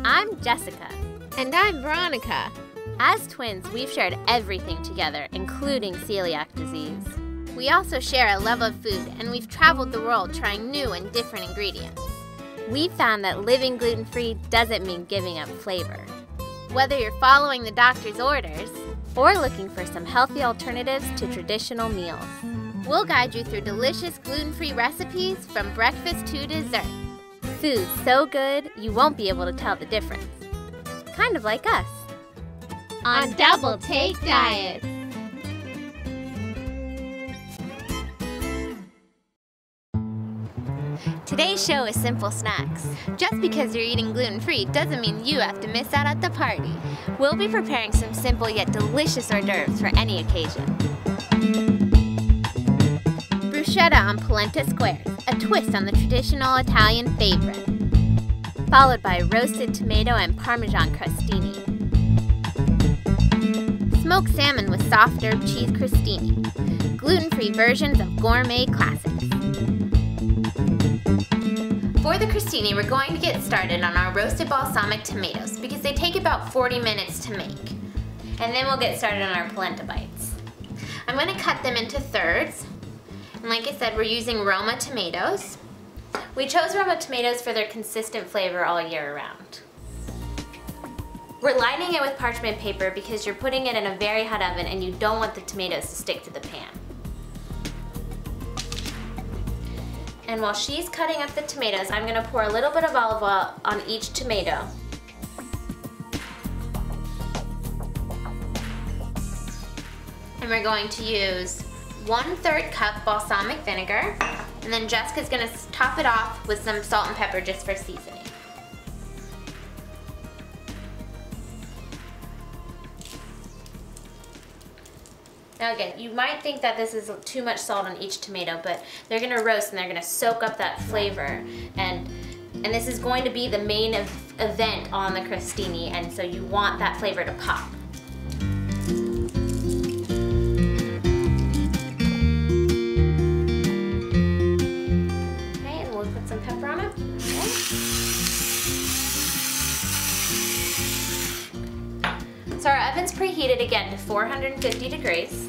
I'm Jessica. And I'm Veronica. As twins, we've shared everything together, including celiac disease. We also share a love of food, and we've traveled the world trying new and different ingredients. We found that living gluten-free doesn't mean giving up flavor. Whether you're following the doctor's orders or looking for some healthy alternatives to traditional meals, we'll guide you through delicious gluten-free recipes from breakfast to dessert. Food so good, you won't be able to tell the difference. Kind of like us. On Double Take Diets. Today's show is Simple Snacks. Just because you're eating gluten-free doesn't mean you have to miss out at the party. We'll be preparing some simple yet delicious hors d'oeuvres for any occasion. Bruschetta on polenta squares, a twist on the traditional Italian favorite. Followed by roasted tomato and parmesan crostini. Smoked salmon with soft herb cheese crostini. Gluten-free versions of gourmet classics. For the crostini, we're going to get started on our roasted balsamic tomatoes because they take about 40 minutes to make. And then we'll get started on our polenta bites. I'm going to cut them into thirds. And like I said, we're using Roma tomatoes. We chose Roma tomatoes for their consistent flavor all year round. We're lining it with parchment paper because you're putting it in a very hot oven and you don't want the tomatoes to stick to the pan. And while she's cutting up the tomatoes, I'm going to pour a little bit of olive oil on each tomato. And we're going to use 1/3 cup balsamic vinegar. And then Jessica's going to top it off with some salt and pepper just for seasoning. Now again, you might think that this is too much salt on each tomato, but they're going to roast and they're going to soak up that flavor. And this is going to be the main event on the crostini, and so you want that flavor to pop. Okay, and we'll put some pepper on it. Okay. So our oven's preheated again to 450 degrees.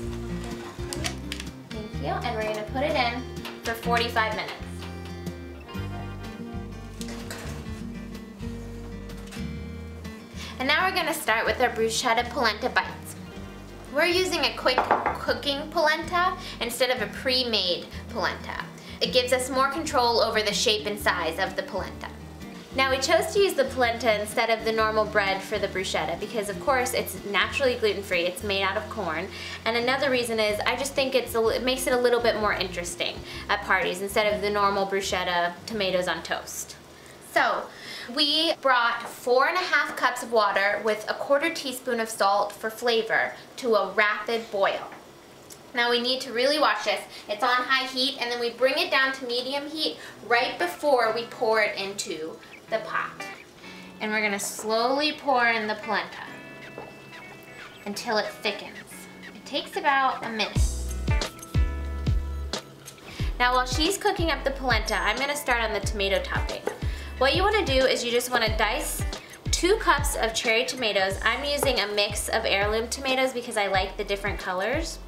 Thank you. And we're going to put it in for 45 minutes. And now we're going to start with our bruschetta polenta bites. We're using a quick cooking polenta instead of a pre-made polenta. It gives us more control over the shape and size of the polenta. Now we chose to use the polenta instead of the normal bread for the bruschetta because of course it's naturally gluten-free, it's made out of corn, and another reason is I just think it makes it a little bit more interesting at parties instead of the normal bruschetta tomatoes on toast. So we brought 4½ cups of water with a 1/4 teaspoon of salt for flavor to a rapid boil. Now we need to really watch this. It's on high heat and then we bring it down to medium heat right before we pour it into the pot. And we're going to slowly pour in the polenta until it thickens. It takes about a minute. Now while she's cooking up the polenta, I'm going to start on the tomato topping. What you want to do is you just want to dice 2 cups of cherry tomatoes. I'm using a mix of heirloom tomatoes because I like the different colors.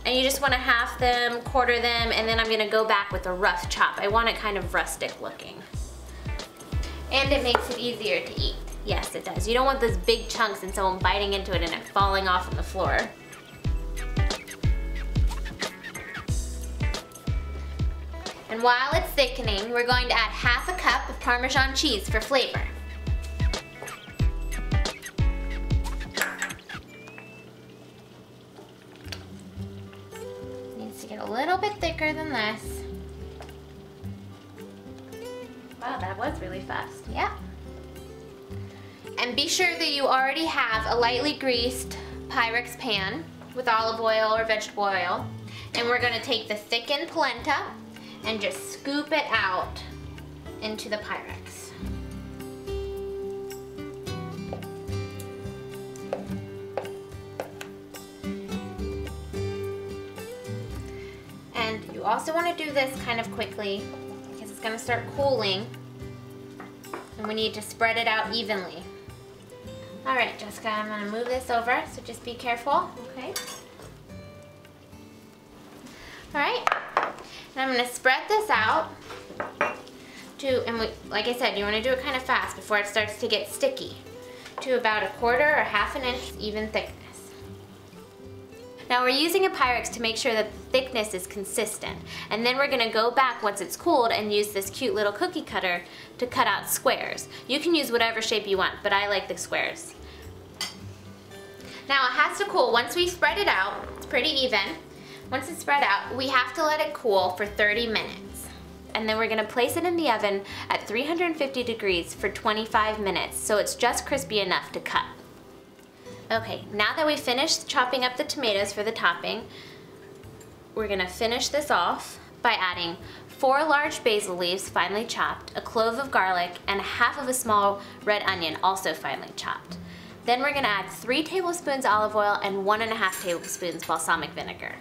And you just want to half them, quarter them, and then I'm going to go back with a rough chop. I want it kind of rustic looking. And it makes it easier to eat. Yes, it does. You don't want those big chunks and someone biting into it and it falling off on the floor. And while it's thickening, we're going to add 1/2 cup of Parmesan cheese for flavor. Needs to get a little bit thicker than this. Wow, that was really fast. Yeah. And be sure that you already have a lightly greased Pyrex pan with olive oil or vegetable oil. And we're going to take the thickened polenta and just scoop it out into the Pyrex. And you also want to do this kind of quickly because it's going to start cooling. And And we need to spread it out evenly. All right, Jessica, I'm gonna move this over, so just be careful, okay? All right, and I'm gonna spread this out like I said, you wanna do it kind of fast before it starts to get sticky, to about 1/4 or 1/2 inch even thickness. Now we're using a Pyrex to make sure that the thickness is consistent, and then we're gonna go back once it's cooled and use this cute little cookie cutter to cut out squares. You can use whatever shape you want, but I like the squares. Now it has to cool. Once we spread it out, it's pretty even. Once it's spread out, we have to let it cool for 30 minutes. And then we're gonna place it in the oven at 350 degrees for 25 minutes, so it's just crispy enough to cut. Okay, now that we've finished chopping up the tomatoes for the topping, we're gonna finish this off by adding 4 large basil leaves, finely chopped, a clove of garlic, and 1/2 of a small red onion, also finely chopped. Then we're gonna add 3 tablespoons olive oil and 1.5 tablespoons balsamic vinegar.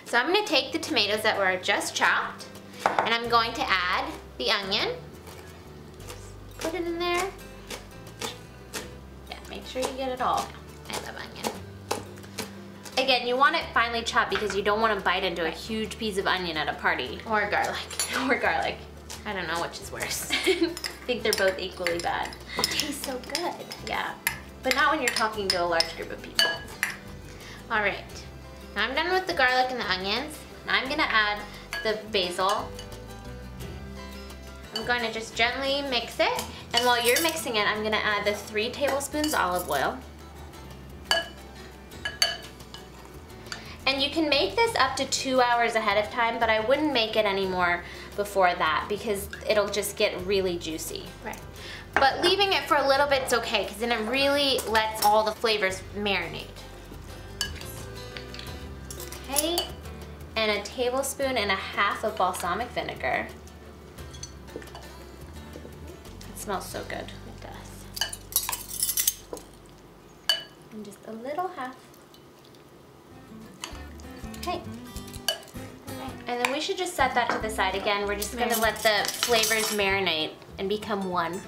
So I'm gonna take the tomatoes that were just chopped, and I'm going to add the onion. Put it in there. Yeah, make sure you get it all. I love onion. Again, you want it finely chopped because you don't want to bite into a huge piece of onion at a party. Or garlic. Or garlic. I don't know which is worse. I think they're both equally bad. It tastes so good. Yeah, but not when you're talking to a large group of people. All right, now I'm done with the garlic and the onions. Now I'm gonna add the basil. I'm going to just gently mix it, and while you're mixing it, I'm gonna add the 3 tablespoons olive oil. And you can make this up to 2 hours ahead of time, but I wouldn't make it anymore before that because it'll just get really juicy. Right. But leaving it for a little bit's okay because then it really lets all the flavors marinate. Okay, and 1.5 tablespoons of balsamic vinegar. It smells so good. It does. And just a little half. Okay. And then we should just set that to the side again. We're just gonna let the flavors marinate and become one.